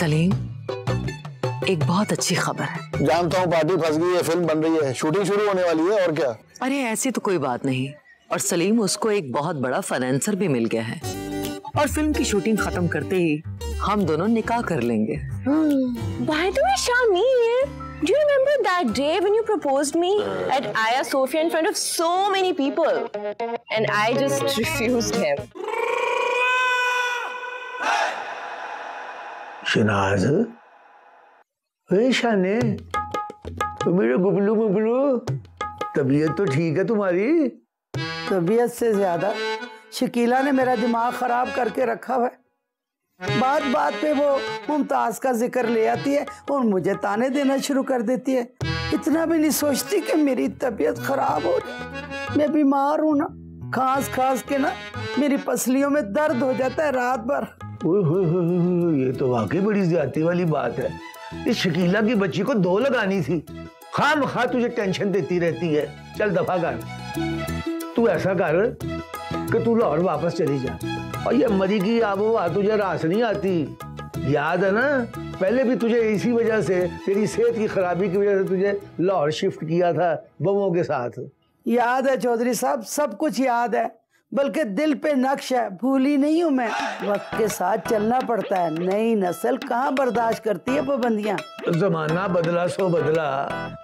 सलीम, एक बहुत अच्छी खबर है। जानता हूँ पार्टी फंस गई है, फिल्म बन रही है, शूटिंग शुरू होने वाली है और क्या। अरे ऐसी तो कोई बात नहीं। और सलीम, उसको एक बहुत बड़ा फाइनेंसर भी मिल गया है और फिल्म की शूटिंग खत्म करते ही हम दोनों निकाह कर लेंगे। By the way, Shamir, do you remember that day when you proposed me at Aya Sofia in front of so many people? And I just refused him. Shahnaz, शाने, मेरे गुबलू मुबलू, तबीयत तो ठीक है तुम्हारी? तबीयत से ज्यादा शकीला ने मेरा दिमाग खराब करके रखा हुआ है। बात बात पे वो मुमताज का जिक्र ले आती है और मुझे ताने देना शुरू कर देती है। इतना भी नहीं सोचती कि मेरी तबीयत खराब हो रही। मैं बीमार हूँ ना, खांस खांस के ना मेरी पसलियों में दर्द हो जाता है रात भर। ये तो वाकई बड़ी ज्यादती वाली बात है। इस शकीला की बच्ची को 2 लगानी थी। खामखा तुझे टेंशन देती रहती है। चल दफा कर। तू ऐसा कर कि तू लाहौर वापस चली जा, और ये मरी की आबोहवा तुझे रास नहीं आती। याद है ना, पहले भी तुझे इसी वजह से, तेरी सेहत की खराबी की वजह से तुझे लाहौर शिफ्ट किया था बमों के साथ। याद है चौधरी साहब, सब कुछ याद है, बल्कि दिल पे नक्श है, भूली नहीं हूँ मैं। वक्त के साथ चलना पड़ता है, नई नस्ल कहाँ बर्दाश्त करती है पाबंदियाँ। जमाना बदला सो बदला,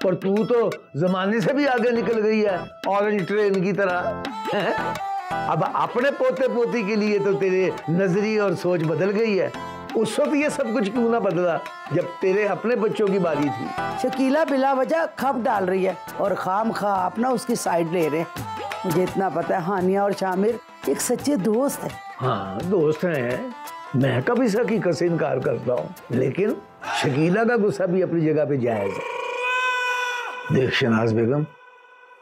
पर तू तो जमाने से भी आगे निकल गई है, ऑरेंज ट्रेन की तरह। अब अपने पोते पोती के लिए तो तेरे नजरिए और सोच बदल गई है। उस वक्त ये सब कुछ क्यों ना बदला जब तेरे अपने बच्चों की बारी थी। शकीला बिला वजह खप डाल रही है और खाम खा अपना उसकी साइड ले रहे हैं। मुझे इतना पता है, हानिया और शामिर एक सच्चे दोस्त है। हाँ दोस्त हैं, मैं कभी इस हकीकत से इनकार करता हूँ, लेकिन शकीला का गुस्सा भी अपनी जगह पे जायज है। देख शनाज बेगम,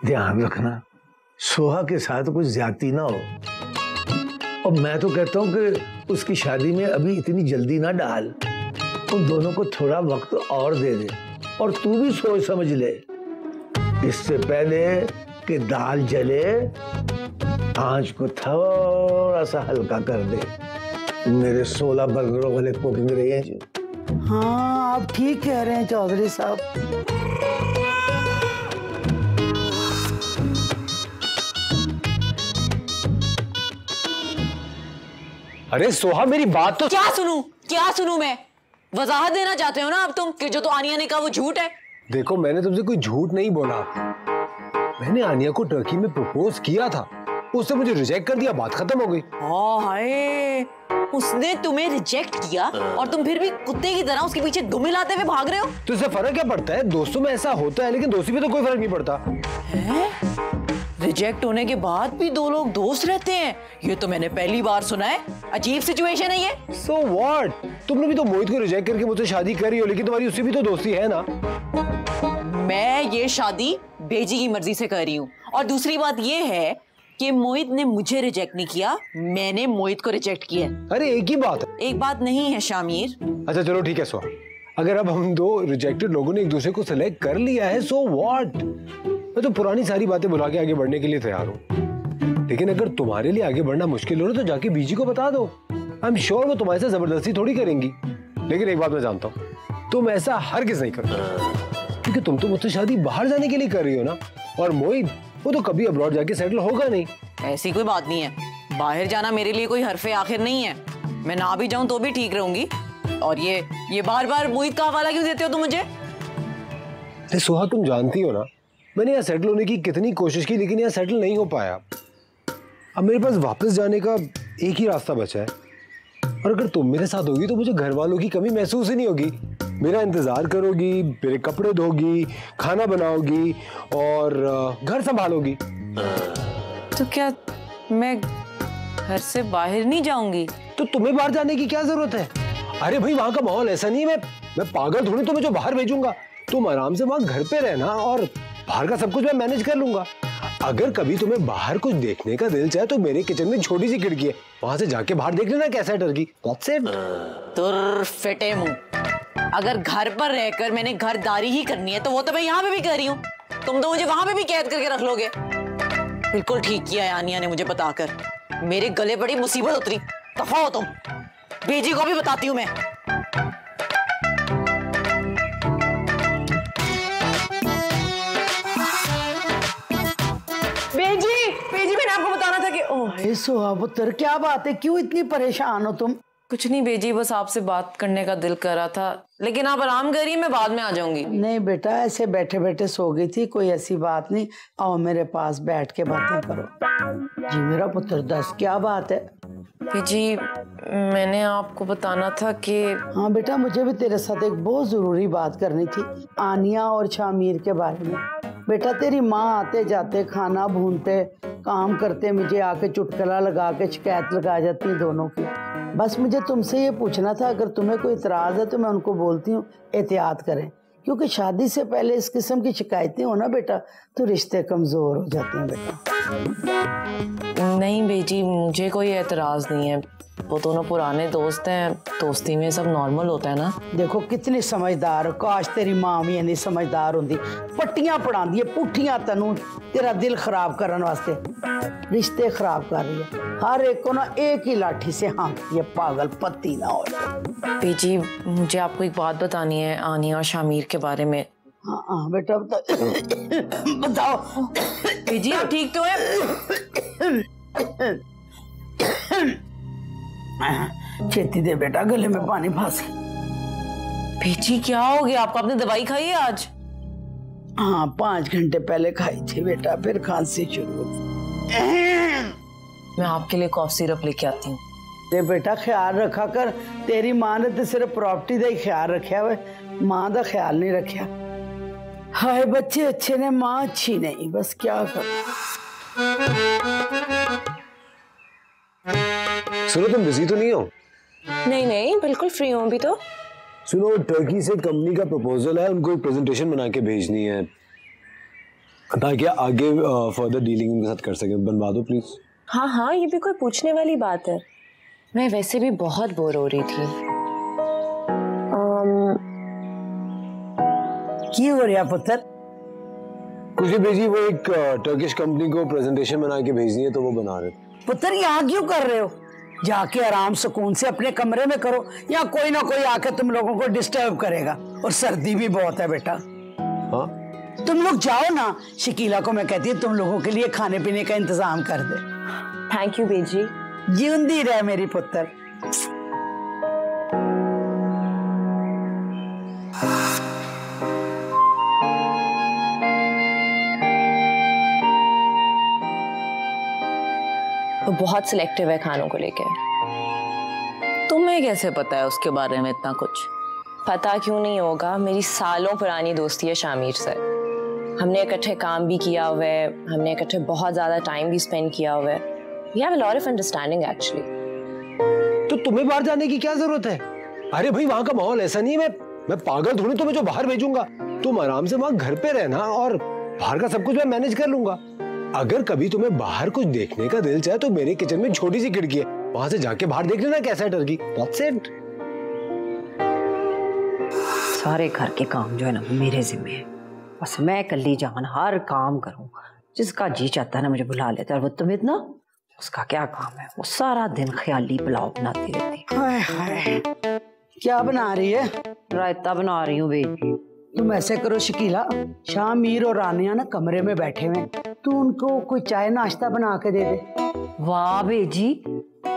ध्यान रखना सोहा के साथ कुछ ज्यादती ना हो। और मैं तो कहता हूँ कि उसकी शादी में अभी इतनी जल्दी ना डाल, उन दोनों को थोड़ा वक्त और दे दे। और तू भी सोच समझ ले, इससे पहले कि दाल जले, आंच को थोड़ा सा हल्का कर दे। मेरे 16 बर्गरों वाले कुकिंग रेंज। हाँ आप ठीक कह रहे हैं चौधरी साहब। अरे सोहा, मेरी बात तो क्या सुनूं मैं? वजाहत देना चाहते हो ना अब तुम कि जो तो आनिया ने कहा वो झूठ है? देखो, मैंने तुमसे कोई झूठ नहीं बोला। मैंने आनिया को टर्की में प्रपोज किया था, उसने मुझे रिजेक्ट कर दिया, बात खत्म हो गई। हाय, उसने तुम्हें रिजेक्ट किया और तुम फिर भी कुत्ते की तरह उसके पीछे दुम हिलाते हुए भाग रहे हो। तो इससे फर्क क्या पड़ता है? दोस्तों में ऐसा होता है, लेकिन दोस्ती में तो कोई फर्क नहीं पड़ता है? रिजेक्ट होने के बाद भी 2 लोग दोस्त रहते हैं, ये तो मैंने पहली बार सुना है। अजीब सिचुएशन है ये। So what? तुमने भी तो मोहित को रिजेक्ट करके मुझसे शादी करी हो, लेकिन तुम्हारी उससे भी तो दोस्ती है ना। मैं ये शादी बेजी की मर्जी से कर रही हूँ, और दूसरी बात ये है कि मोहित ने मुझे रिजेक्ट नहीं किया, मैंने मोहित को रिजेक्ट किया। अरे एक ही बात है। एक बात नहीं है शामिर। अच्छा चलो ठीक है सोहा, अगर अब हम 2 रिजेक्टेड लोगों ने एक दूसरे को सिलेक्ट कर लिया है, सो व्हाट? मैं तो पुरानी सारी बातें भुला के आगे बढ़ने के लिए तैयार हूँ। लेकिन अगर तुम्हारे लिए आगे बढ़ना मुश्किल हो तो जाके बीजी को बता दो। आई एम श्योर वो तुम्हारे से जबरदस्ती थोड़ी करेंगी। लेकिन एक बात मैं जानता हूँ, तुम ऐसा हरगिज़ नहीं करोगे, क्योंकि तुम तो मुझसे शादी बाहर जाने के लिए कर रही हो ना। और मोहित, वो तो कभी अब्रॉड जाके सेटल होगा नहीं। ऐसी कोई बात नहीं है, बाहर जाना मेरे लिए कोई हरफे आखिर नहीं है। मैं ना भी जाऊं तो भी ठीक रहूंगी। और ये बार बार मोहित का हवाला क्यों देते हो तुम मुझे? अरे सोहा, तुम जानती हो ना, मैंने यहाँ सेटल होने की कितनी कोशिश की, लेकिन यहाँ सेटल नहीं हो पाया। अब मेरे पास वापस जाने का एक ही रास्ता बचा है, और अगर तुम मेरे साथ होगी तो मुझे घर वालों की कमी महसूस ही नहीं होगी। मेरा इंतजार करोगी, मेरे कपड़े धोगी, खाना बनाओगी और घर संभालोगी। तो क्या मैं घर से बाहर नहीं जाऊंगी? तो तुम्हें बाहर जाने की क्या जरूरत है? अरे भाई, वहां का माहौल ऐसा नहीं है, मैं पागल थोड़ी तुम्हें जो बाहर भेजूंगा। तुम आराम से वहां घर पे रहना, और बाहर का सब कुछ मैं मैनेज कर लूंगा। अगर कभी तुम्हें बाहर कुछ देखने का दिल चाहे तो मेरे किचन में छोटी सी खिड़की है, वहां से जाके बाहर देख लेना कैसा है टर्की। That's it। तुर फिटे मुंह, अगर घर पर रहकर मैंने घरदारी ही करनी है तो वो तो मैं यहाँ पे भी कर रही हूँ। तुम तो मुझे वहां पे भी कैद करके रख लोगे। बिल्कुल ठीक किया है आनिया ने मुझे बताकर, मेरे गले बड़ी मुसीबत उतरी। दफा हो तुम, बेजी को भी बताती हूँ मैं। सोहा पुत्र, क्या बात है, क्यों इतनी परेशान हो तुम? कुछ नहीं बेजी, बस आपसे बात करने का दिल कर रहा था, लेकिन आप आराम करिए, मैं बाद में आ जाऊंगी। नहीं बेटा, ऐसे बैठे बैठे सो गई थी, कोई ऐसी बात नहीं। आओ मेरे पास बैठ के बातें करो। जी मेरा पुत्र, दस क्या बात है? बेजी मैंने आपको बताना था कि हाँ बेटा, मुझे भी तेरे साथ एक बहुत जरूरी बात करनी थी, आनिया और शामिर के बारे में। बेटा तेरी माँ आते जाते, खाना भूनते, काम करते, मुझे आके चुटकुला लगा के शिकायत लगा जाती है दोनों की। बस मुझे तुमसे ये पूछना था, अगर तुम्हें कोई इतराज़ है तो मैं उनको बोलती हूँ एहतियात करें, क्योंकि शादी से पहले इस किस्म की शिकायतें हो ना बेटा तो रिश्ते कमज़ोर हो जाते हैं बेटा। नहीं बेजी, मुझे कोई एतराज़ नहीं है, वो दोनों पुराने दोस्त हैं, दोस्ती में सब नॉर्मल होता है ना। देखो कितनी समझदार, काश तेरी माँ भी इतनी समझदार होंगी। पट्टियां पढ़ांदी है पुठियां तनू तेरा दिल खराब करने वास्ते, रिश्ते खराब कर रही है। हर एक को ना एक ही लाठी से हाँकती है, पागल पत्ती ना हो। बेजी मुझे आपको एक बात बतानी है आनिया और शामिर के बारे में। हाँ हाँ बेटा बताओ। बेजी आप ठीक तो है? छेती दे बेटा, गले में पानी फांस। बेजी क्या हो गया आपको? आपने दवाई खाई है आज? हाँ 5 घंटे पहले खाई थी बेटा, फिर खांसी शुरू हुई। मैं आपके लिए कॉफ सिरप लेके आती हूँ। ते बेटा ख्याल रखा कर, तेरी माँ ने तो सिर्फ प्रॉपर्टी का ही ख्याल रखा हुआ, माँ का ख्याल नहीं रखा। हाय बच्चे अच्छे ने, माँ अच्छी नहीं, बस क्या कर। सुनो तुम बिजी तो नहीं हो? नहीं नहीं, बिल्कुल फ्री हूँ अभी तो। सुनो, टर्की से कंपनी का प्रपोजल है, उनको एक प्रेजेंटेशन बना के भेजनी है ताकि आगे फर्दर डीलिंग उनके साथ कर सके। बनवा दो प्लीज। हाँ हाँ, ये भी कोई पूछने वाली बात है। मैं वैसे भी बहुत बोर हो रही थी। की हो रहा पुत्र? कुछ भी भेजी, वो एक टर्किश कंपनी को प्रेजेंटेशन बना के भेजनी है तो वो बना रहे। पुत्र यहाँ क्यों कर रहे हो? जाके आराम सुकून से अपने कमरे में करो, या कोई ना कोई आके तुम लोगों को डिस्टर्ब करेगा, और सर्दी भी बहुत है बेटा। हाँ तुम लोग जाओ ना, शकीला को मैं कहती हूँ तुम लोगों के लिए खाने पीने का इंतजाम कर दे। थैंक यू बेजी। जीवंदी रहे मेरी पुत्र। वो बहुत सिलेक्टिव है खानों को लेके। तुम्हें कैसे पता है उसके बारे में इतना कुछ? पता क्यों नहीं होगा, मेरी सालों पुरानी दोस्ती है शामिर से। हमने इकट्ठे काम भी किया हुआ है, हमने इकट्ठे बहुत ज्यादा टाइम भी स्पेंड किया हुआ है। We have a lot of understanding actually. तो तुम्हें बाहर जाने की क्या जरूरत है? अरे भाई वहां का माहौल ऐसा नहीं है, मैं पागल थोड़ी तुम्हें जो बाहर भेजूंगा। तुम आराम से वहां घर पे रहना और बाहर का सब कुछ मैं मैनेज कर लूंगा। अगर कभी तुम्हें बाहर कुछ देखने का दिल चाहे तो मेरे किचन में छोटी सी खिड़की है, वहां से जाके बाहर देख लेना कैसा है टर्की। That's it. सारे घर के काम जो है ना मेरे जिम्मे है, बस मैं कल्ली जान हर काम करूं। जिसका जी चाहता है ना मुझे बुला लेता है, और वो तुम्हें ना उसका क्या काम है, वो सारा दिन ख्याली पुलाव बनाती रहती है। हाय हाय, क्या बना रही है? रायता बना रही हूँ बेटी। तुम ऐसे करो शकीला, शामिर और रानिया ना कमरे में बैठे हुए, तू उनको कोई चाय नाश्ता बना के दे दे। वाह बेजी,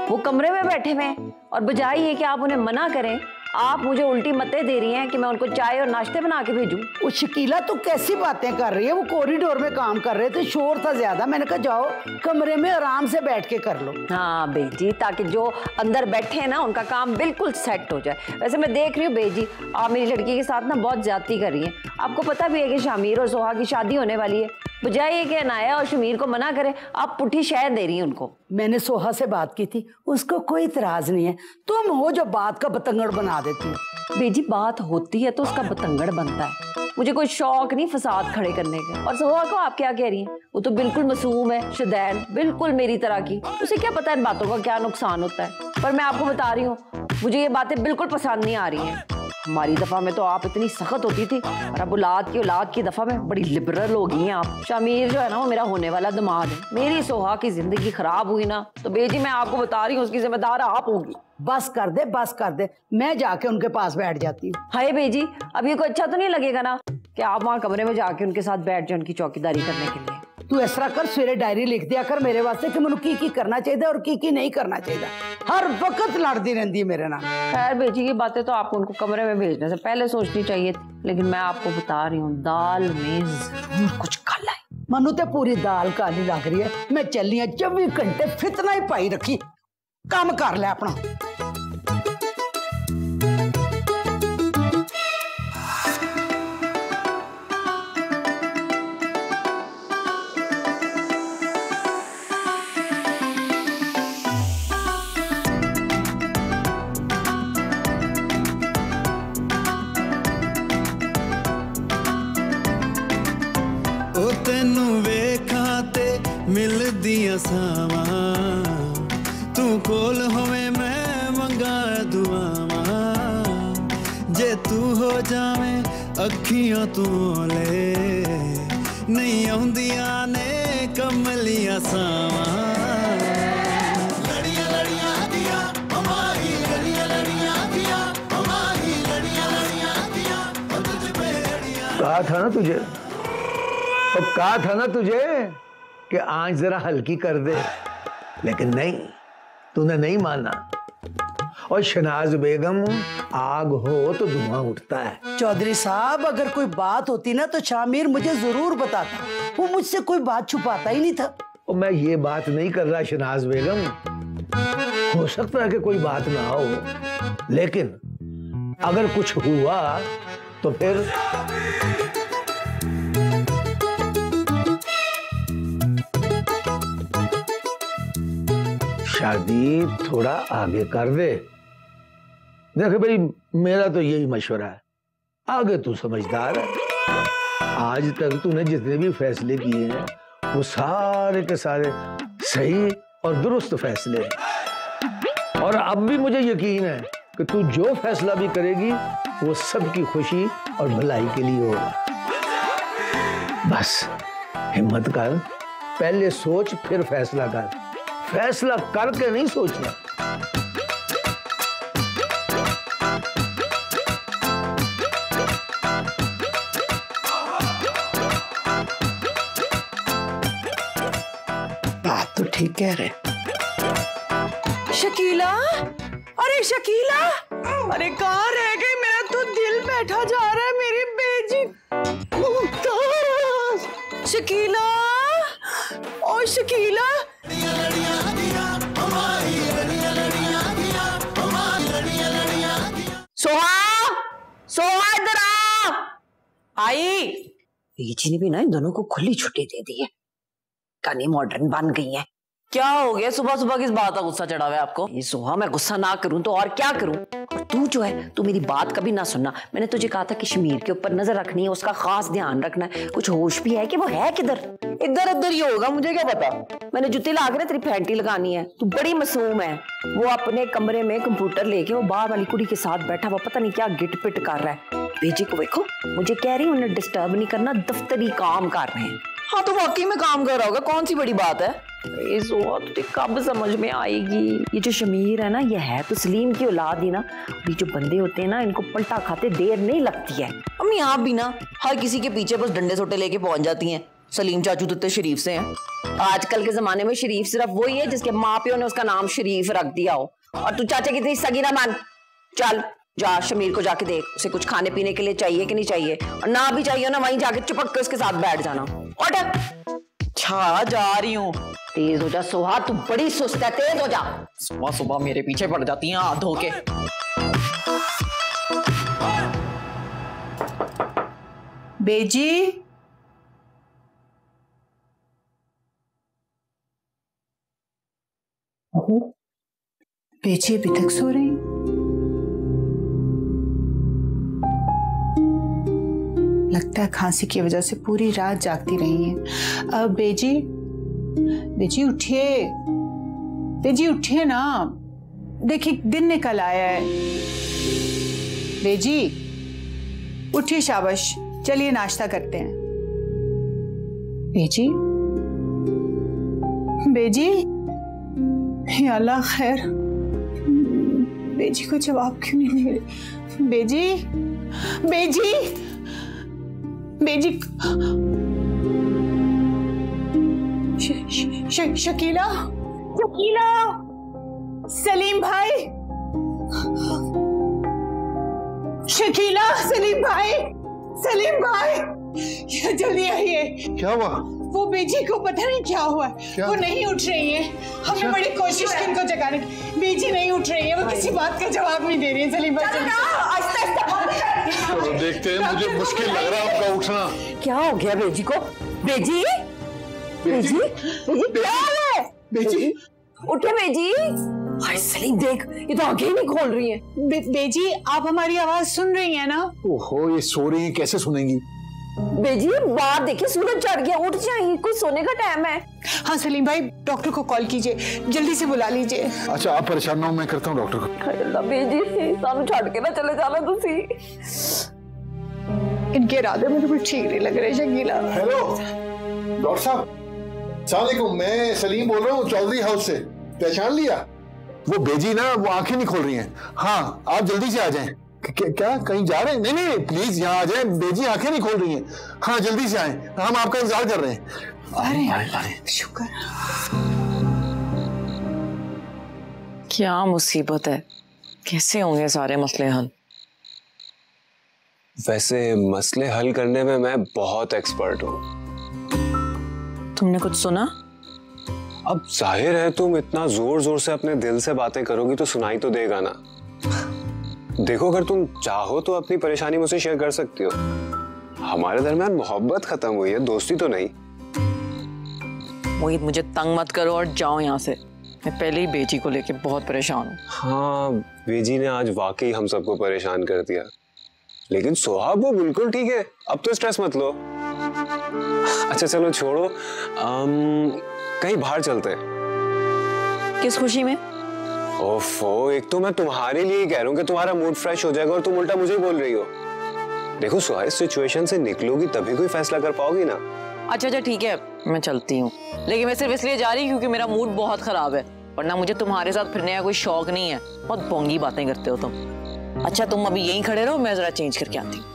वो कमरे में बैठे हुए हैं और बजाय ये कि आप उन्हें मना करें, आप मुझे उल्टी मतें दे रही हैं कि मैं उनको चाय और नाश्ते बना के भेजूं। वो शकीला तू कैसी बातें कर रही है? वो कॉरिडोर में काम कर रहे थे, शोर था ज्यादा, मैंने कहा जाओ कमरे में आराम से बैठ के कर लो। हाँ बेजी, ताकि जो अंदर बैठे हैं ना उनका काम बिल्कुल सेट हो जाए। वैसे मैं देख रही हूँ बेजी, आप मेरी लड़की के साथ ना बहुत ज्यादती कर रही हैं। आपको पता भी है कि शामिर और सोहा की शादी होने वाली है, बजाय ये कि अनाया और शमीर को मना करें, आप पुट्ठी शहद दे रही हैं उनको। मैंने सोहा से बात की थी, उसको कोई इतराज नहीं है, तुम हो जो बात का बतंगड़ बना देती हो। बेजी बात होती है तो उसका बतंगड़ बनता है, मुझे कोई शौक नहीं फसाद खड़े करने का। और सोहा को आप क्या कह रही हैं? वो तो बिल्कुल मासूम है, शुदैन, बिल्कुल मेरी तरह की, उसे क्या पता इन बातों का क्या नुकसान होता है। पर मैं आपको बता रही हूँ, मुझे ये बातें बिल्कुल पसंद नहीं आ रही हैं। हमारी दफा में तो आप इतनी सख्त होती थी, और अब औलाद की दफा में बड़ी लिबरल हो गई हैं आप। शामिर जो है ना वो मेरा होने वाला दामाद है, मेरी सोहा की जिंदगी खराब हुई ना तो बेजी मैं आपको बता रही हूँ उसकी जिम्मेदार आप होगी। बस कर दे, बस कर दे, मैं जाके उनके पास बैठ जाती हूँ। हाय बेजी, अब ये कोई अच्छा तो नहीं लगेगा ना कि आप वहाँ कमरे में जाके उनके साथ बैठ जाए उनकी चौकीदारी करने के लिए? तू इस तरह कर, सवेरे डायरी लिख दिया कर मेरे वास्ते कि मैंने की करना चाहिए और की नहीं करना चाहिए। हर वक्त लड़ती रहती है मेरे नाल। खैर बेची की बातें तो आपको उनको कमरे में भेजने से पहले सोचनी चाहिए थी, लेकिन मैं आपको बता रही हूँ दाल में जरूर कुछ काला है। मनु तो पूरी दाल काली लग रही है। मैं चलनी 24 घंटे फितना ही पाई रखी, काम कर ले अपना। मिलदियां सावा तू कोल होवे मैं मंगा दुआवा, जे तू हो जावे अखियां तू ले नहीं आउंदियां ने कमलियां सावा। लड़ियां लड़ियां दिया हमारी लड़ियां लड़ियां दिया हमारी लड़ियां दिया तुझ पे लड़ियां। कहा था ना तुझे, तो कहा था ना तुझे कि आंच जरा हल्की कर दे, लेकिन नहीं, तूने नहीं माना। और शनाज बेगम, आग हो तो धुआं उठता है। चौधरी साहब अगर कोई बात होती ना तो शामिर मुझे जरूर बताता, वो मुझसे कोई बात छुपाता ही नहीं था। और मैं ये बात नहीं कर रहा शनाज बेगम, हो सकता है कि कोई बात ना हो, लेकिन अगर कुछ हुआ तो फिर शादी थोड़ा आगे कर दे। देख भाई, मेरा तो यही मशवरा है, आगे तू समझदार है। आज तक तूने जितने भी फैसले किए हैं वो सारे के सारे सही और दुरुस्त फैसले हैं, और अब भी मुझे यकीन है कि तू जो फैसला भी करेगी वो सबकी खुशी और भलाई के लिए होगा। बस हिम्मत कर, पहले सोच फिर फैसला कर, फैसला करके नहीं सोचना। बात तो ठीक कह रहे। शकीला, अरे शकीला, अरे कहाँ रह गई? मेरा तो दिल बैठा जा रहा है मेरी बेजी। शकीला, ओ शकीला, सोहा, सोहा इधर आ। आई। बेची ने भी ना इन दोनों को खुली छुट्टी दे दी है, कनी मॉडर्न बन गई है। क्या हो गया? सुबह सुबह किस बात का गुस्सा चढ़ा हुआ है आपको? ये सोहा, मैं गुस्सा ना करूं तो और क्या करूं? और तू जो है, तू मेरी बात कभी ना सुनना। मैंने तुझे कहा था कि शमीर के ऊपर नजर रखनी है, उसका खास ध्यान रखना है। कुछ होश भी है कि वो है किधर? इधर उधर ही होगा, मुझे क्या पता। मैंने जुत्ती ला के तेरी फैंटी लगानी है। तू बड़ी मासूम है। वो अपने कमरे में कंप्यूटर लेके वो बाहर वाली कुड़ी के साथ बैठा, वो पता नहीं क्या गिट पिट कर रहा है। बेजी को देखो, मुझे कह रही उन्हें डिस्टर्ब नहीं करना, दफ्तरी काम कर रहे हैं। हाँ तो वाकई में काम कर रहा होगा, कौन सी बड़ी बात है? तुझे कब समझ में आएगी? ये जो शमीर है ना, ये है तो सलीम की औलाद ही ना। ये जो बंदे होते हैं ना, इनको पलटा खाते देर नहीं लगती है। अम्मी आप भी ना हर किसी के पीछे बस डंडे सोटे लेके पहुंच जाती हैं। सलीम चाचू तो इतने शरीफ से हैं। आजकल के जमाने में शरीफ सिर्फ वही है जिसके माँ प्यो ने उसका नाम शरीफ रख दिया हो। और तू चाचा की सगी ना मान। चल जा, शमीर को जाके देख, उसे कुछ खाने पीने के लिए चाहिए कि नहीं चाहिए, और ना भी चाहिए ना वहीं जाके चिपक के उसके साथ बैठ जाना। और छा जा रही हूँ। तेज हो जा सोहा, तू बड़ी सुस्त है, तेज हो जा। सुबह सुबह मेरे पीछे पड़ जाती हैं हाथ धो के। बेजी, बेजी अभी तक सो रही? लगता है खांसी की वजह से पूरी रात जागती रही हैं। अब बेजी, बेजी उठिए, बेजी उठिए ना, देखिए दिन निकल आया है। बेजी उठिए, शाबाश, चलिए नाश्ता करते हैं। बेजी, बेजी, या अल्लाह खैर, बेजी को जवाब क्यों नहीं दे रही? बेजी, बेजी, बेजी, शकीला, शकीला, सलीम भाई, शकीला, सलीम भाई, सलीम भाई, जल्दी आइए। क्या हुआ? वो बेजी को पता नहीं क्या हुआ, वो नहीं उठ रही है। हमने बड़ी कोशिश की इनको जगाने की, बेजी नहीं उठ रही है, वो किसी बात का जवाब नहीं दे रही है। सलीम भाई चलो देखते हैं, मुझे मुश्किल लग रहा है आपका उठना। क्या हो गया बेजी को? बेजी, बेजी, बेजी क्या है? बेजी उठे बेजी। हाय सलीम देख, ये तो आंखें ही नहीं खोल रही है। बेजी आप हमारी आवाज सुन रही हैं ना? ओहो, ये सो रही है, कैसे सुनेंगी? बेजी बाहर देखिए, सूरज चढ़ गया, उठ जाइए, कुछ सोने का टाइम है। हाँ सलीम भाई, डॉक्टर को कॉल कीजिए, जल्दी से बुला लीजिए। अच्छा आप परेशान ना हो, मैं करता हूँ डॉक्टर को। बेजी सानू छड़ के ना चले जाना तुसी। इनके इरादे मुझे भी ठीक नहीं लग रहे। शकीला। हेलो डॉक्टर साहब, अस्सलाम वालेकुम, मैं सलीम बोल रहा हूँ चौधरी हाउस से। पहचान लिया? वो बेजी ना, वो आंखें नहीं खोल रही हैं। हाँ आप जल्दी से आ जाएं। क्या कहीं जा रहे हैं? नहीं नहीं प्लीज यहाँ आ जाएं, बेजी आंखें नहीं खोल रही हैं। हाँ जल्दी से आएं, हम आपका इंतजार कर रहे हैं। अरे शुक्र। क्या मुसीबत है, कैसे होंगे सारे मसले हल? वैसे मसले हल करने में मैं बहुत एक्सपर्ट हूँ। तुमने कुछ सुना? अब जाहिर है तुम इतना जोर जोर से अपने दिल से बातें करोगी तो सुनाई तो देगा ना। देखो अगर तुम चाहो तो अपनी परेशानी मुझसे शेयर कर सकती हो। हमारे दरमियान मोहब्बत खत्म हुई है, दोस्ती तो नहीं। मोहित मुझे तंग मत करो और जाओ यहाँ से। मैं पहले ही बेजी को लेके बहुत परेशान हूँ। हाँ बेजी ने आज वाकई हम सबको परेशान कर दिया, लेकिन सोहाब वो बिल्कुल ठीक है। अब तो स्ट्रेस मत लो। अच्छा चलो छोड़ो, कहीं बाहर चलते हैं। किस खुशी में? ओफो, एक तो मैं तुम्हारे लिए कह रहा हूँ कि तुम्हारा मूड फ्रेश हो जाएगा और तुम उल्टा मुझे बोल रही हो। देखो सोहा, इस सिचुएशन से निकलोगी तभी कोई फैसला कर पाओगी ना। अच्छा ठीक है, मैं चलती हूँ, लेकिन मैं सिर्फ इसलिए जा रही हूँ क्योंकि मेरा मूड बहुत खराब है, वरना मुझे तुम्हारे साथ फिरने का कोई शौक नहीं है। बहुत बोंगी बातें करते हो तुम। अच्छा तुम अभी यहीं खड़े रहो, मैं जरा चेंज करके आती हूँ।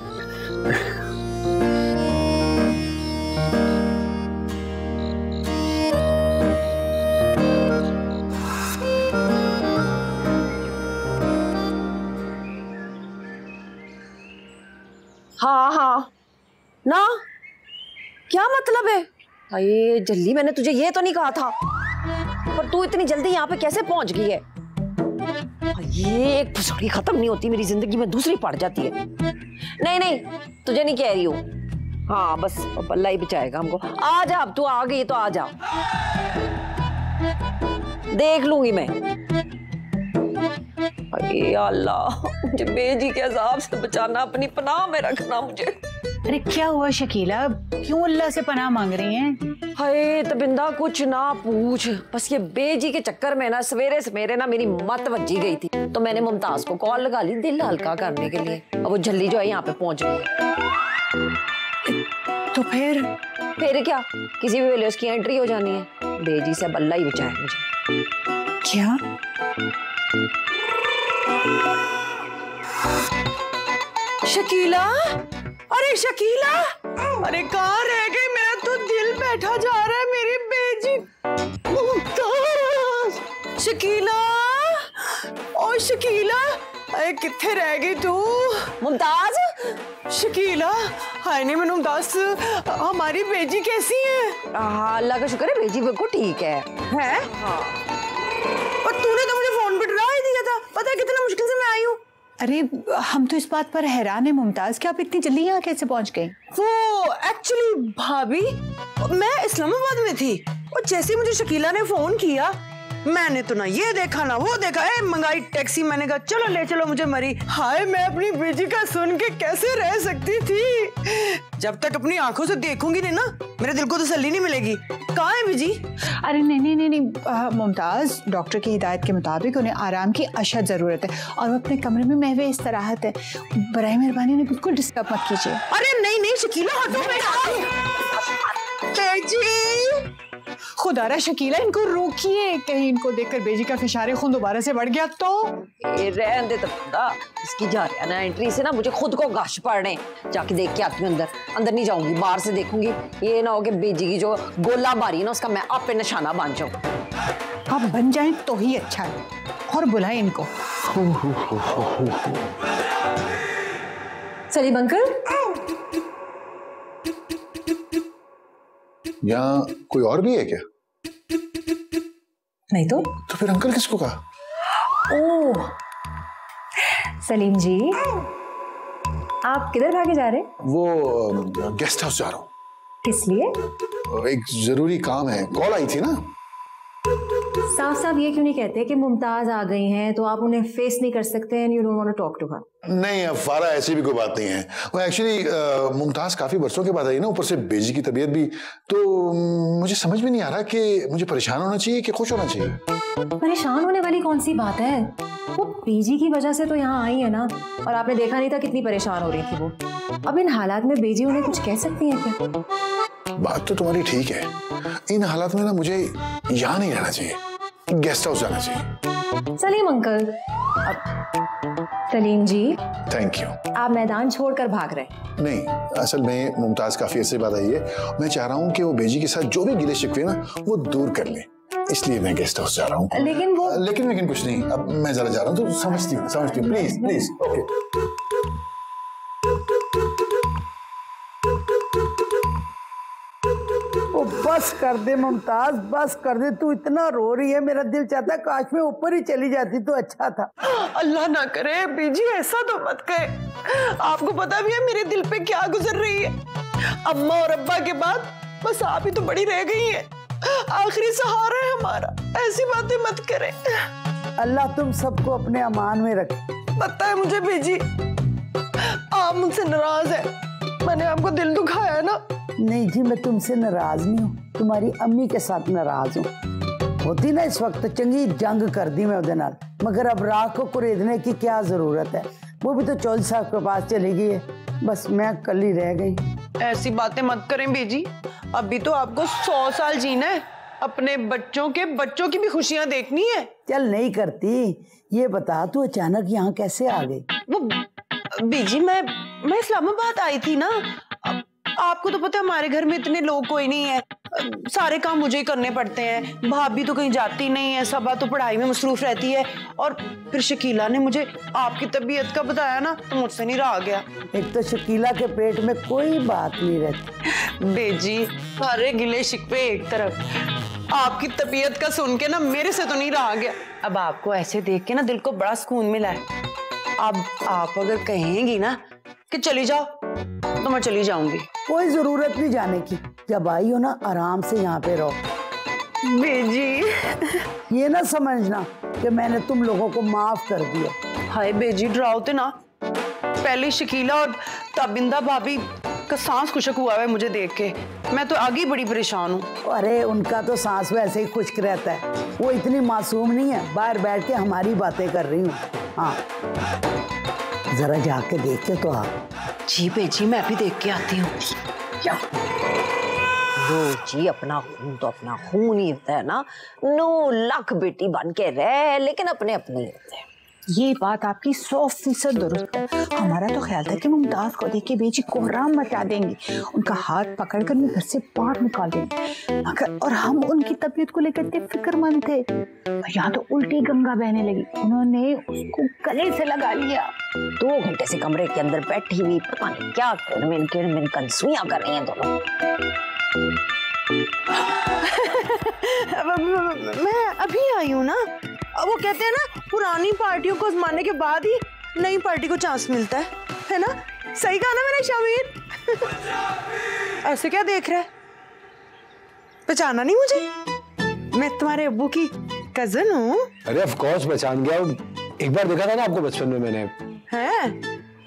हाँ हाँ ना, क्या मतलब है? अरे जल्दी, मैंने तुझे ये तो नहीं कहा था, पर तू इतनी जल्दी यहाँ पे कैसे पहुंच गई है? ये एक फुसड़ी खत्म नहीं होती मेरी जिंदगी में, दूसरी पड़ जाती है। नहीं नहीं तुझे नहीं कह रही हूँ। हाँ बस बल्ला ही बचाएगा हमको। आ जा, अब तू आ गई तो आ जा, देख लूंगी मैं। अरे अल्लाह, मुझे बेजी के अजाब से बचाना, अपनी पनाह में रखना मुझे। अरे क्या हुआ शकीला, क्यों अल्लाह से पनाह मांग रही हैं? हाय तबिंदा कुछ ना पूछ, बस ये बेजी के चक्कर में ना सवेरे सवेरे ना मेरी मत वज्जी गई थी, तो मैंने मुमताज को कॉल लगा ली दिल हल्का करने के लिए। अब वो जल्दी जो है यहाँ पे पहुंच गई। तो फिर क्या, किसी भी वेले उसकी एंट्री हो जानी है। बेजी से बल्ला ही बचाए मुझे। क्या? शकीला, अरे शकीला, अरे कहाँ रह गई? मेरा तो दिल बैठा जा रहा है मेरी बेजी। शकीला, ओ शकीला, अरे कित्थे रह गई तू? मुमताज, शकीला, हाय नहीं मैं मुमताज, हमारी बेजी कैसी है? अल्लाह का शुक्र है बेजी बिल्कुल ठीक है। हैं? हाँ। और तूने तो मुझे फोन पे डरा ही दिया था, पता है कितना मुश्किल से मैं आई हूँ। अरे हम तो इस बात पर हैरान है मुमताज कि आप इतनी जल्दी यहाँ कैसे पहुँच गई? वो एक्चुअली भाभी, मैं इस्लामाबाद में थी और जैसे ही मुझे शकीला ने फोन किया, मैंने तो ना ये देखा ना वो देखा, मंगाई टैक्सी। मैंने कहा चलो ले चलो मुझे मरी। हाय मैं अपनी बेटी का सुन के कैसे रह सकती थी? जब तक अपनी आंखों से देखूंगी नहीं ना, मेरे दिल को तसल्ली नहीं मिलेगी। कहाँ है बीजी? अरे नहीं मुमताज, डॉक्टर की हिदायत के मुताबिक उन्हें आराम की अशद जरूरत है और वो अपने कमरे में महवे इस्तराहत है। बराए मेहरबानी उन्हें बिल्कुल डिस्टर्ब मत कीजिए। अरे नहीं शकीला हटो। बेजी खुदारा शकीला इनको रोकिए, कहीं इनको देखकर बेजी का फिशारे खून दोबारा से बढ़ गया तो। ये रहने दे तो खुदा, इसकी जा रहा है ना एंट्री से ना मुझे खुद को गश पड़ रहे हैं। जाके देख के आती हूँ अंदर। अंदर नहीं जाऊंगी, बाहर से देखूंगी। ये ना हो कि बेजी की जो गोला बारी है ना उसका मैं आप पे निशाना बांध जाऊँ। आप बन जाएं तो ही अच्छा है। और बुलाए इनको। सलीम अंकल, यहाँ कोई और भी है क्या? नहीं तो फिर अंकल किसको कहा? ओह सलीम जी, आप किधर भागे जा रहे हैं? वो गेस्ट हाउस जा रहा हूँ। किस लिए? एक जरूरी काम है, कॉल आई थी ना। साफ साफ ये क्यों नहीं कहते कि मुमताज आ गई हैं तो आप उन्हें फेस नहीं कर सकते and you don't want to talk to her? नहीं फारा, ऐसी भी कोई बात नहीं है। वो एक्चुअली मुमताज काफी बरसों के बाद आई ना, ऊपर से बेजी की तबीयत भी, तो मुझे समझ में नहीं आ रहा कि मुझे परेशान होना चाहिए कि खुश होना चाहिए। परेशान होने वाली कौन सी बात है? वो बेजी की वजह से तो यहाँ आई है ना, और आपने देखा नहीं था कितनी परेशान हो रही थी वो। अब इन हालात में बेजी उन्हें कुछ कह सकती है क्या? बात तो तुम्हारी ठीक है, इन हालात में ना मुझे यहाँ नहीं रहना चाहिए, गेस्ट हाउस जाना चाहिए। Salim uncle, Salim ji, thank you. आप मैदान छोड़कर भाग रहे? नहीं, असल में मुमताज काफी अर्से बाद आई है। मैं चाह रहा हूँ कि वो बेजी के साथ जो भी गिले शिकवे ना वो दूर कर ले, इसलिए मैं गेस्ट हाउस जा रहा हूँ। लेकिन कुछ नहीं, अब मैं जरा जा रहा हूँ तो समझती हूँ प्लीज प्लीज। ओके बस कर दे मुमताज, बस कर दे। तू इतना रो रही है, मेरा दिल चाहता है काश मैं ऊपर ही चली जाती तो अच्छा था। अल्लाह ना करे बीजी, ऐसा तो मत कहे। आपको पता भी है मेरे दिल पे क्या गुजर रही है। अम्मा और अब्बा के बाद बस आप ही तो बड़ी रह गई है, आखिरी सहारा है हमारा। ऐसी बातें मत करे। अल्लाह तुम सबको अपने अमान में रखे। पता है मुझे बीजी, आप मुझसे नाराज है, मैंने आपको दिल दुखाया ना। नहीं जी, मैं तुमसे नाराज नहीं हूँ, तुम्हारी अम्मी के साथ नाराज हूँ। होती ना इस वक्त चंगी जंग कर दी मैं उधर नाल, मगर अब राख को कुरेदने की क्या जरूरत है? वो भी तो चौधरी साहब के पास चली गई है, बस मैं कल ही रह गई। ऐसी बातें मत करें बेजी, अभी तो आपको 100 साल जीना है, अपने बच्चों की भी खुशियां देखनी है। चल नहीं करती, ये बता तू अचानक यहाँ कैसे आ गई? वो बेजी मैं इस्लामाबाद आई थी ना। आपको तो पता है हमारे घर में इतने लोग कोई नहीं है, सारे काम मुझे ही करने पड़ते हैं। भाभी तो कहीं जाती नहीं है, सबा तो पढ़ाई में मसरूफ रहती है, और फिर शकीला ने मुझे आपकी तबीयत का बताया ना तो मुझसे नहीं रहा गया। एक तो शकीला के पेट में कोई बात नहीं रहती। बेजी सारे गिले शिकवे एक तरफ, आपकी तबीयत का सुन के ना मेरे से तो नहीं रहा गया। अब आपको ऐसे देख के ना दिल को बड़ा सुकून मिला है। अब आप अगर कहेंगी ना कि चली जाओ तो मैं चली जाऊंगी। कोई जरूरत नहीं जाने की, जब आई हो ना आराम से यहाँ पे रहो। बेजी ये ना समझना कि मैंने तुम लोगों को माफ कर दिया। हाय बेजी डराओते ना, पहले शकीला और ताबिंदा भाभी का सांस खुशक हुआ है मुझे देख के, मैं तो आगे बड़ी परेशान हूँ। अरे उनका तो सांस वैसे ही खुश्क रहता है, वो इतनी मासूम नहीं है, बाहर बैठ के हमारी बातें कर रही हूँ। हाँ जरा जाके देख के तो आ। जी बेजी मैं भी देख के आती हूँ। क्या जी, अपना खून तो अपना खून ही होता है ना। 9 लाख बेटी बन के रह, लेकिन अपने अपने होते हैं। ये बात आपकी 100% दुरुस्त है। हमारा तो ख्याल था कि मुमताज को देख के बेजी कोहराम मचा देंगी, उनका हाथ पकड़कर घर से बाहर निकाल देंगे, मगर और हम उनकी तबीयत को लेकर के फिक्रमंद थे। यहाँ तो उल्टी गंगा बहने लगी, उन्होंने उसको गले से लगा लिया। 2 घंटे से कमरे के अंदर बैठी हुई, पता नहीं क्या किरमिन कंसुइयां कर रही हैं दोनों। मैं अभी आई हूँ ना। वो कहते हैं ना पुरानी पार्टियों को आजमाने के बाद ही नई पार्टी को चांस मिलता है ना? सही कहा ना मैंने शामिर? ऐसे क्या देख रहा है? पहचाना नहीं मुझे? मैं तुम्हारे अब्बू की कजन हूँ। अरे ऑफ कोर्स पहचान गया, एक बार देखा था ना आपको बचपन में मैंने। हैं?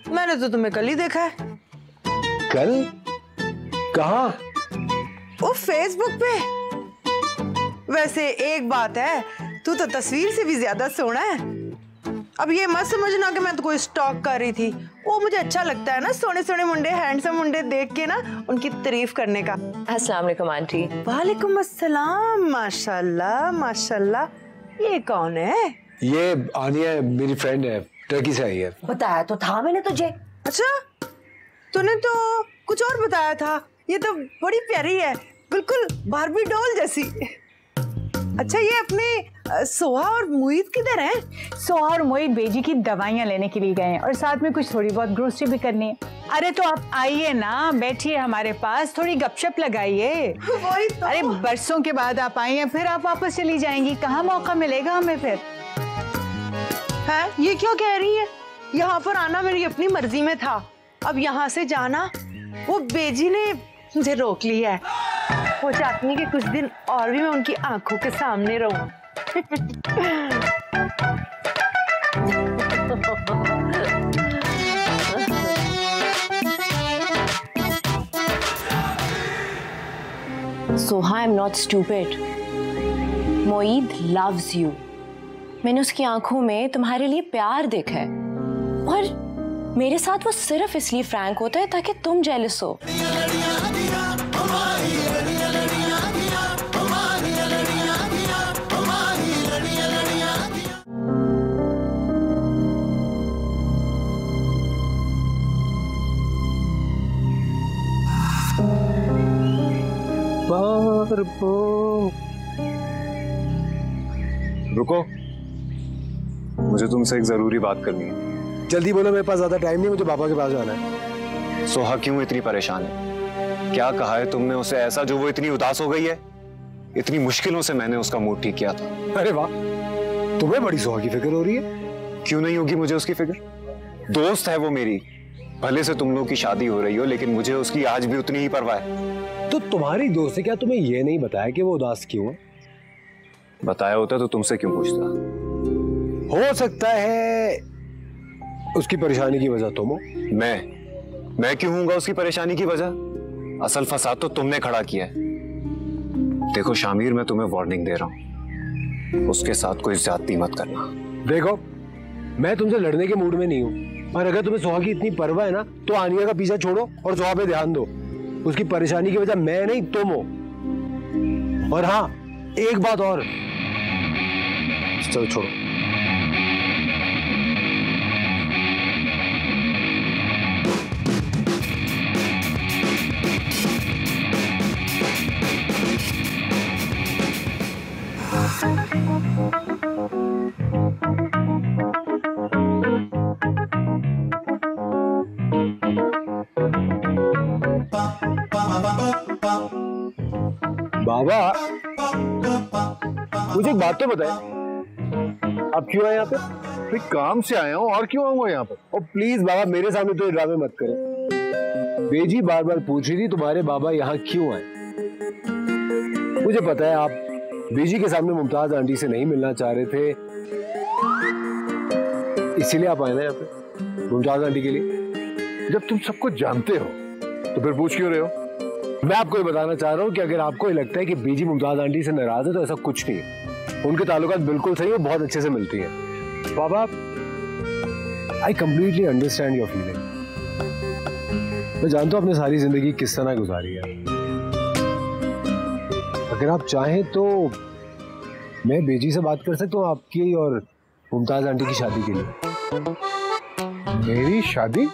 मैंने तो तुम्हें कल ही देखा है। कल? कहाँ? वो फेसबुक पे। वैसे एक बात है, तू तो तस्वीर से भी ज्यादा सोना है। अब ये मत समझना कि मैं तो कोई स्टॉक कर रही थी, वो मुझे अच्छा लगता है ना, सोने सोने मुंडे, हैंडसम मुंडे देख के ना उनकी तारीफ करने का। अस्सलाम वालेकुम आंटी। वालेकुम अस्सलाम। माशाल्लाह माशाल्लाह। ये कौन है? ये आनिया मेरी फ्रेंड है, टर्की से आई है। बताया तो था मैंने तुझे। अच्छा, तूने तो कुछ और बताया था। ये तो बड़ी प्यारी है, बिल्कुल बारबी डॉल जैसी। अच्छा, ये अपने सोहा और मुईद किधर हैं? सोहा और मुईद बेजी की दवाइयाँ लेने के लिए गए हैं और साथ में कुछ थोड़ी बहुत ग्रोसरी भी करनी है। अरे तो आप आइए ना, बैठिए हमारे पास, थोड़ी गपशप लगाइए। वही तो। अरे बरसों के बाद आप आई हैं, फिर आप वापस चली जाएंगी, कहाँ मौका मिलेगा हमें फिर? है ये क्या कह रही है? यहाँ पर आना मेरी अपनी मर्जी में था, अब यहाँ से जाना वो बेजी ने मुझे रोक लिया है। वो चाहती है कि कुछ दिन और भी मैं उनकी आंखों के सामने रहूं। Soha, I'm not stupid. Moid loves you. मैंने उसकी आंखों में तुम्हारे लिए प्यार देखा है और मेरे साथ वो सिर्फ इसलिए फ्रैंक होता है ताकि तुम जेलस हो। रुको, मुझे तुमसे एक जरूरी बात करनी है। जल्दी बोलो, मेरे पास ज्यादा टाइम नहीं, मुझे पापा के पास जाना है। सोहा क्यों इतनी परेशान है? क्या कहा है तुमने उसे ऐसा जो वो इतनी उदास हो गई है? इतनी मुश्किलों से मैंने उसका मूड ठीक किया था। अरे वाह, तुम्हें बड़ी सोहा की फिक्र हो रही है। क्यों नहीं होगी मुझे उसकी फिक्र? दोस्त है वो मेरी। भले से तुम लोग की शादी हो रही हो, लेकिन मुझे उसकी आज भी उतनी ही परवाह है। तो तुम्हारी दोस्त है, क्या तुम्हें यह नहीं बताया कि वो उदास क्यों है? बताया होता तो तुमसे क्यों पूछता? हो सकता है उसकी परेशानी की वजह तुम हो। मैं क्यों हूंगा उसकी परेशानी की वजह? असल फसाद तो तुमने खड़ा किया है। देखो शामिर, मैं तुम्हें वार्निंग दे रहा हूं, उसके साथ कोई ज्यादती मत करना। देखो, मैं तुमसे लड़ने के मूड में नहीं हूं, और अगर तुम्हें सोहा की इतनी परवाह है ना तो आनिया का पीछा छोड़ो और सोहा पे ध्यान दो। उसकी परेशानी की वजह मैं नहीं, तुम हो। और हाँ, एक बात और, चलो छोड़ो। बाबा, मुझे एक बात तो बताए, आप क्यों आए यहाँ पे? काम से आया हूँ, और क्यों आऊंगा यहाँ पर? और प्लीज बाबा, मेरे सामने तो ड्रामे मत करो। बेजी बार बार पूछ रही थी तुम्हारे बाबा यहाँ क्यों आए। मुझे पता है आप बेजी के सामने मुमताज आंटी से नहीं मिलना चाह रहे थे, इसीलिए आप आए ना यहाँ पे मुमताज आंटी के लिए। जब तुम सब कुछ जानते हो तो फिर पूछ क्यों रहे हो? मैं आपको ये बताना चाह रहा हूँ कि अगर आपको ये लगता है कि बेजी मुमताज आंटी से नाराज है तो ऐसा कुछ नहीं है। उनके ताल्लुकात बिल्कुल सही है, बहुत अच्छे से मिलती है। बाबा, I completely understand your feeling. मैं जानता हूँ आपने सारी जिंदगी किस तरह गुजारी है। अगर आप चाहें तो मैं बेजी से बात कर सकता हूँ आपकी और मुमताज आंटी की शादी के लिए। मेरी शादी?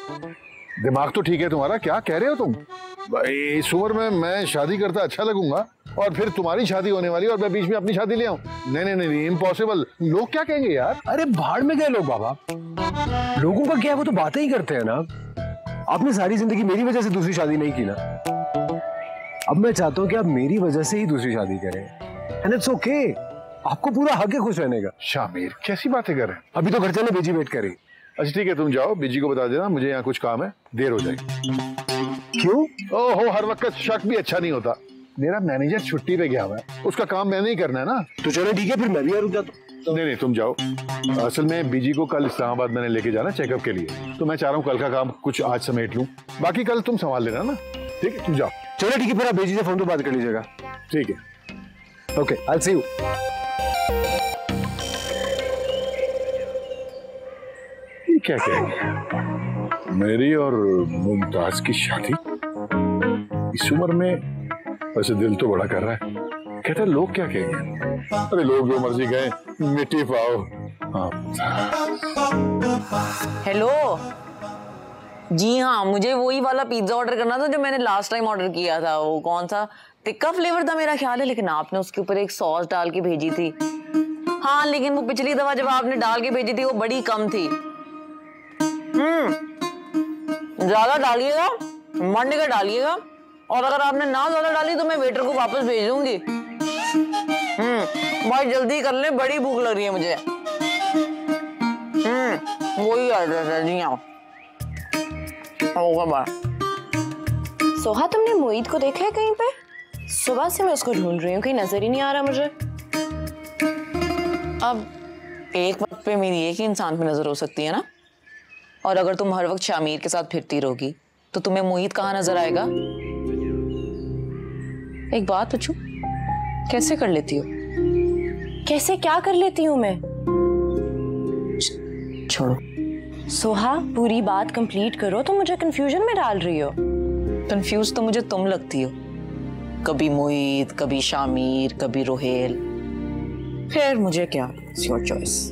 दिमाग तो ठीक है तुम्हारा, क्या कह रहे हो तुम? इस उम्र में मैं शादी करता अच्छा लगूंगा और फिर तुम्हारी शादी होने वाली और मैं बीच में अपनी शादी ले आऊं? नहीं नहीं नहीं, इम्पॉसिबल। लोग क्या कहेंगे यार? अरे भाड़ में गए लोग बाबा, लोगों का क्या है, वो तो बातें ही करते हैं ना। आपने सारी जिंदगी मेरी वजह से दूसरी शादी नहीं की ना। अब मैं चाहता हूं कि आप मेरी वजह से ही दूसरी शादी करें, एंड इट्स ओके। आपको पूरा हक है खुश रहने का। शामिर, कैसी बातें कर रहे हैं? अभी तो घर चले, बेजी वेट करें। अच्छा ठीक है, तुम जाओ, बीजी को बता देना मुझे यहाँ कुछ काम है, देर हो जाएगी। क्यों? ओहो, हर वक्त शक भी अच्छा नहीं होता। मेरा मैनेजर छुट्टी पे गया हुआ है, उसका काम मैंने ही करना है ना। तो चलो ठीक है, फिर मैं भी रुक जाता हूँ। नहीं नहीं, तुम जाओ। असल में बीजी को कल इस्लामाबाद मैंने लेके जाना चेकअप के लिए, तो मैं चाह रहा हूँ कल का काम कुछ आज समेट लूँ, बाकी कल तुम संभाल लेना ना। ठीक है, तुम जाओ। चलो ठीक है, फिर आप बेजी से फोन पे बात कर लीजिएगा। ठीक है, okay, I will see you. क्या कहेंगे? मेरी और मुमताज की शादी इस उम्र में, वैसे दिल तो बड़ा कर रहा है। कहते लोग क्या कहेंगे? अरे लोग जो मर्जी कहें, मिट्टी पाओ। हाँ। हेलो जी, हाँ मुझे वही वाला पिज्जा ऑर्डर करना था जो मैंने लास्ट टाइम ऑर्डर किया था। वो कौन सा टिक्का फ्लेवर था मेरा ख्याल है, लेकिन आपने उसके ऊपर एक सॉस डाल के भेजी थी। हाँ लेकिन वो पिछली दफा जब आपने डाल के भेजी थी वो बड़ी कम थी। ज्यादा डालिएगा, मंडी का डालिएगा, और अगर आपने ना ज्यादा डाली तो मैं वेटर को वापस भेज दूंगी। बहुत जल्दी कर ले, बड़ी भूख लग रही है मुझे। वही एड्रेस है जी। हाँ सोहा, तुमने मोहित को देखा है कहीं पे? सुबह से मैं उसको ढूंढ रही हूँ, कहीं नजर ही नहीं आ रहा मुझे। अब एक वक्त पे मेरी एक ही इंसान पे नजर हो सकती है ना, और अगर तुम हर वक्त शामीर के साथ फिरती रहोगी तो तुम्हें मोहित कहाँ नजर आएगा? एक बात पूछूं, कैसे कर लेती हो? कैसे क्या कर लेती हूँ मैं? छोड़ो सोहा, पूरी बात कंप्लीट करो, तो मुझे कंफ्यूजन में डाल रही हो। कंफ्यूज तो मुझे तुम लगती हो, कभी मोहित, कभी शामीर, कभी रोहेल। फिर मुझे क्या, इट्स योर चॉइस।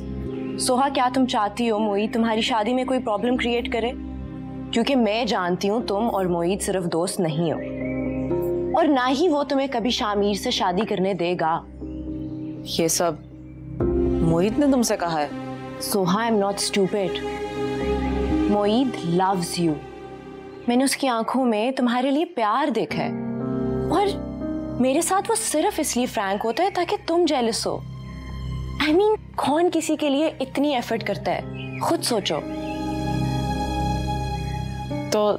सोहा, क्या तुम चाहती हो मोहित तुम्हारी शादी में कोई प्रॉब्लम क्रिएट करे? क्योंकि मैं जानती हूँ तुम और मोहित सिर्फ दोस्त नहीं हो, और ना ही वो तुम्हें कभी शामीर से शादी करने देगा। ये सब मोहित ने तुमसे कहा है? Soha, I am not stupid. Mohit loves you. मैंने उसकी आंखों में तुम्हारे लिए प्यार देखा है, और मेरे साथ वो सिर्फ इसलिए फ्रैंक होता है ताकि तुम जेलस हो। I mean, कौन किसी के लिए इतनी एफर्ट करता है? खुद सोचो। तो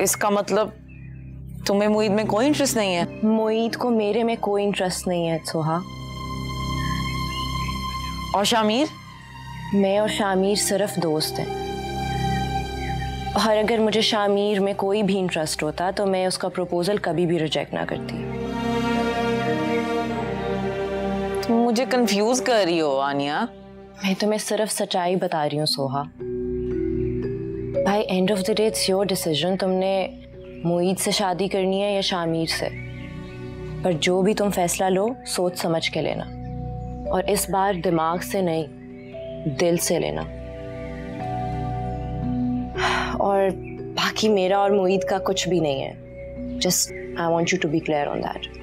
इसका मतलब तुम्हें मोहित में कोई इंटरेस्ट नहीं है? मोहित को मेरे में कोई इंटरेस्ट नहीं है सोहा। और शामीर? मैं और शामीर सिर्फ दोस्त हैं, और अगर मुझे शामीर में कोई भी इंटरेस्ट होता तो मैं उसका प्रपोजल कभी भी रिजेक्ट ना करती। तुम मुझे कंफ्यूज कर रही हो आनिया। मैं तुम्हें सिर्फ सच्चाई बता रही हूँ Soha. By end of the day it's your decision, तुमने मोहित से शादी करनी है या शामीर से। पर जो भी तुम फैसला लो, सोच समझ के लेना, और इस बार दिमाग से नहीं, दिल से लेना। और बाकी मेरा और मोहित का कुछ भी नहीं है। Just I want you to be clear on that.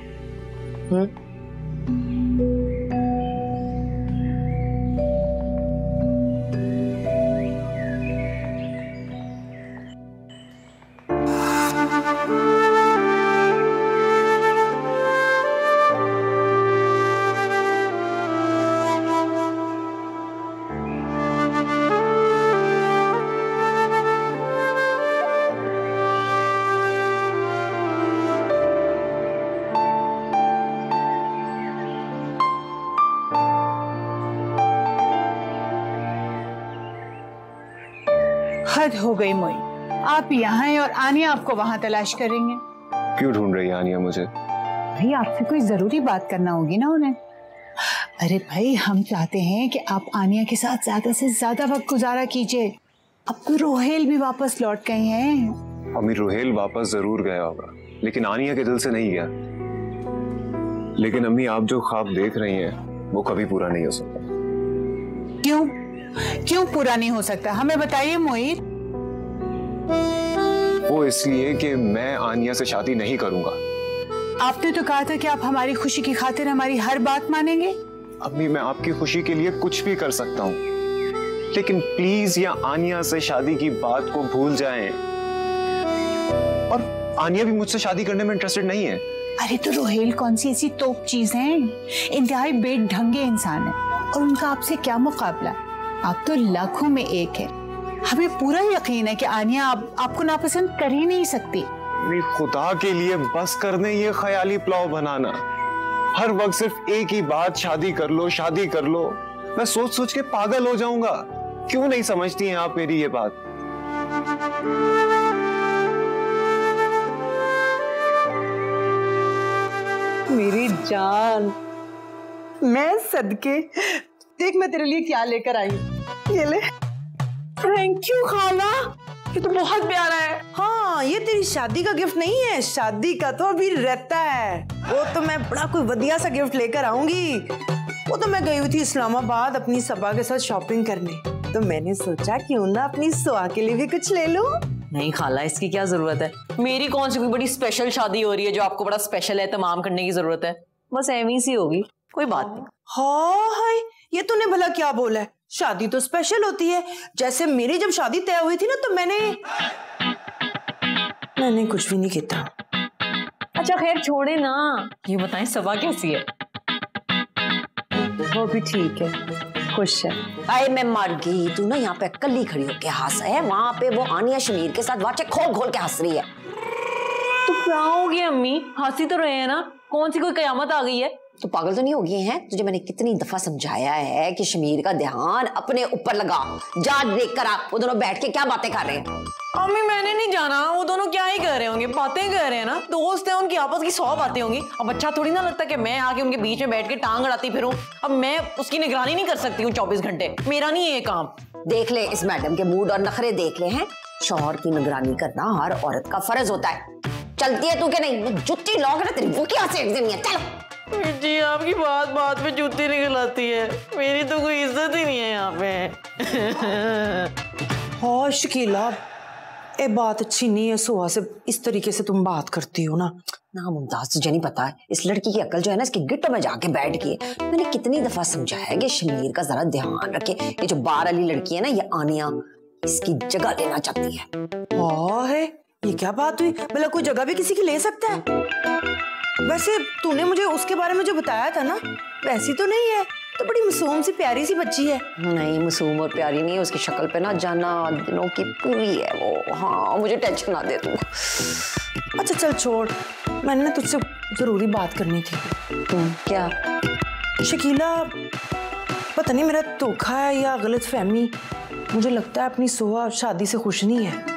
हद हो गई मोई, आप यहाँ हैं और आनिया आपको वहाँ तलाश करेंगे। क्यों ढूंढ रही है आनिया मुझे? भाई आपसे कोई जरूरी बात करना होगी ना उन्हें। अरे भाई, हम चाहते हैं कि आप आनिया के साथ ज्यादा से ज्यादा वक्त गुजारा कीजिए। अब तो रोहेल भी वापस लौट गए हैं। अम्मी, रोहेल वापस जरूर गया होगा, लेकिन आनिया के दिल से नहीं गया। लेकिन अम्मी, आप जो ख्वाब देख रही हैं वो कभी पूरा नहीं हो सकता। क्यों क्यों पूरा नहीं हो सकता? हमें बताइए मोहित। वो इसलिए कि मैं आनिया से शादी नहीं करूंगा। आपने तो कहा था कि आप हमारी खुशी की खातिर हमारी हर बात मानेंगे। अम्मी, मैं आपकी खुशी के लिए कुछ भी कर सकता हूँ, लेकिन प्लीज या आनिया से शादी की बात को भूल जाएं। और आनिया भी मुझसे शादी करने में इंटरेस्टेड नहीं है। अरे तो रोहेल कौन सी ऐसी तोप चीज है? इंतहाई बेढंगे इंसान है, और उनका आपसे क्या मुकाबला। आप तो लाखों में एक है। हमें पूरा यकीन है कि आनिया आपको नापसंद कर ही नहीं सकती। खुदा के लिए बस कर दें ये ख्याली प्लाव बनाना। हर वक्त सिर्फ एक ही बात, शादी कर लो, शादी कर लो। मैं सोच सोच के पागल हो जाऊंगा। क्यों नहीं समझती हैं आप मेरी ये बात? मेरी जान, मैं सदके, देख मैं तेरे लिए क्या लेकर आई हूँ। ये ले, थैंक यू खाला, ये तो बहुत प्यारा है। हाँ, ये तेरी शादी का गिफ्ट नहीं है, शादी का तो अभी रहता है। वो तो मैं बड़ा कोई बढ़िया सा गिफ्ट लेकर आऊंगी। वो तो मैं गई हुई थी इस्लामाबाद अपनी सबा के साथ शॉपिंग करने, तो मैंने सोचा क्यों ना अपनी सुहा के लिए भी कुछ ले लूं। नहीं खाला, इसकी क्या जरूरत है? मेरी कौन सी कोई बड़ी स्पेशल शादी हो रही है जो आपको बड़ा स्पेशल है तमाम करने की जरूरत है? बस एवं सी होगी, कोई बात नहीं। हाँ हाय, ये तूने भला क्या बोला है? शादी तो स्पेशल होती है। जैसे मेरी जब शादी तय हुई थी ना, तो मैंने कुछ भी नहीं किया। अच्छा खैर छोड़े ना, ये बताएं सबा कैसी है? वो भी ठीक है, खुश है। अरे मैं मर गई, तू ना यहाँ पे कल्ली खड़ी होके हंस है, वहाँ पे वो आनिया शमीर के साथ वाचे खोल खोल के हंस रही है। तो क्या हो गया अम्मी, हंसी तो रहे हैं ना, कौन सी कोई कयामत आ गई है? तो पागल तो नहीं हो गई हैं? तुझे मैंने कितनी दफा समझाया है कि शमीर का ध्यान अपने ऊपर लगा, जा देख कर आ, वो दोनों बैठ के क्या बातें कर रहे हैं। अम्मी मैंने नहीं जाना, वो दोनों क्या ही कर रहे होंगे, बातें कर रहे हैं ना, दोस्त हैं, उनकी आपस की 100 बातें होंगी। अब अच्छा थोड़ी ना लगता कि मैं आके उनके बीच में बैठ के टांग अड़ाती फिरूं। अब मैं उसकी निगरानी नहीं कर सकती हूँ 24 घंटे, मेरा नहीं है ये काम। देख ले इस मैडम के मूड और नखरे देख ले हैं। शौहर की निगरानी करना हर औरत का फर्ज होता है। चलती है तू के नहीं? मैं जुत्ती लॉक ना तेरी वो क्या सेक देनी है। चल जी, आपकी बात बात पे जूती निकल आती है, मेरी तो कोई इज्जत ही नहीं है यहाँ पे। हाँ शकीला, ये बात अच्छी नहीं है सुहा से इस तरीके से तुम बात करती हो ना। ना मुमताज, तुझे नहीं पता है इस लड़की की अकल जो है ना, इसकी गिट्टों में जाके बैठ गई है। मैंने कितनी दफा समझाया कि शमीर का जरा ध्यान रखे। ये जो बाहर वाली लड़की है ना, ये आनिया, इसकी जगह लेना चाहती है। वाह है, ये क्या बात हुई? भला कोई जगह भी किसी की ले सकता है? वैसे तूने मुझे उसके बारे में जो बताया था ना, वैसी तो नहीं है, तो बड़ी मासूम सी प्यारी सी बच्ची है। नहीं, मासूम और प्यारी नहीं है, उसकी शक्ल पे ना जाना दिनों की पूरी है वो। हाँ, मुझे टेंशन ना दे तू। अच्छा चल छोड़, मैंने ना तुझसे जरूरी बात करनी थी। क्या? शकीला, पता नहीं मेरा धोखा है या गलत फहमी, मुझे लगता है अपनी सुहा शादी से खुश नहीं है।